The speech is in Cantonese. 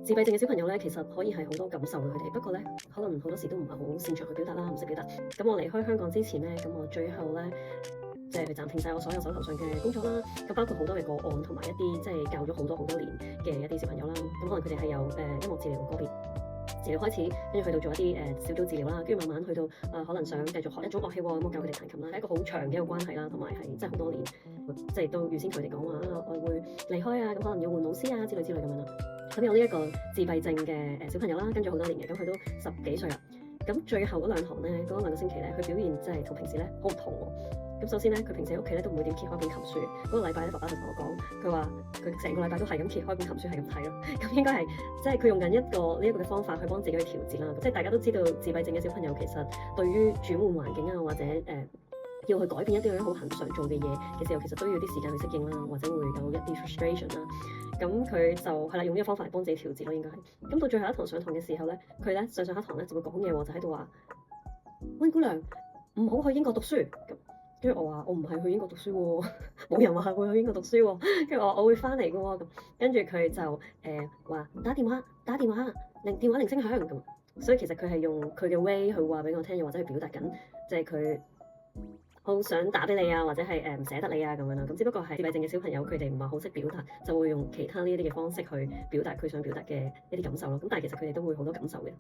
自閉症嘅小朋友咧，其實可以係好多感受嘅佢哋，不過咧，可能好多時都唔係好擅長去表達啦，唔識表達。咁我離開香港之前咧，咁我最後咧，即係暫停晒我所有手頭上嘅工作啦。咁包括好多嘅個案，同埋一啲即係教咗好多年嘅一啲小朋友啦。咁可能佢哋係由音樂治療個別治療開始，跟住去到做一啲小組治療啦，跟住慢慢去到可能想繼續學一種樂器喎，咁我教佢哋彈琴啦，係一個好長嘅一個關係啦，同埋係真係好多年，即係都預先同佢哋講話我會離開啊，咁可能要換老師啊之類咁樣啦。咁有呢一個自閉症嘅小朋友啦，跟咗好多年嘅，咁佢都10幾歲啦。咁最後嗰2堂咧，嗰2個星期咧，佢表現真係同平時咧好唔同喎。咁首先咧，佢平時喺屋企咧都唔會點揭開本琴書。嗰個禮拜咧，爸爸就同我講，佢話佢成個禮拜都係咁揭開本琴書係咁睇咯。咁應該係即係佢用緊呢一個嘅方法去幫自己去調節啦。即係大家都知道自閉症嘅小朋友其實對於轉換環境啊，或者要去改變一啲好恆常做嘅嘢嘅時候，其實都要啲時間去適應啦，或者會有一啲 frustration 啦。咁佢就係啦，用呢個方法嚟幫自己調節咯，應該係。咁到最後一堂上堂嘅時候咧，佢咧上一堂咧就會講嘢喎，就喺度話：溫姑娘唔好去英國讀書。咁跟住我話：我唔係去英國讀書喎，冇人話係會去英國讀書喎。跟住我會翻嚟嘅喎。咁跟住佢就話打電話，電話鈴聲響咁。所以其實佢係用佢嘅 way 去話俾我聽，又或者去表達緊，即係佢好想打俾你啊，或者係唔捨得你啊咁樣啦。咁只不過係自閉症嘅小朋友，佢哋唔係好識表達，就會用其他呢一啲嘅方式去表達佢想表達嘅一啲感受咯。咁但係其實佢哋都會好多感受嘅。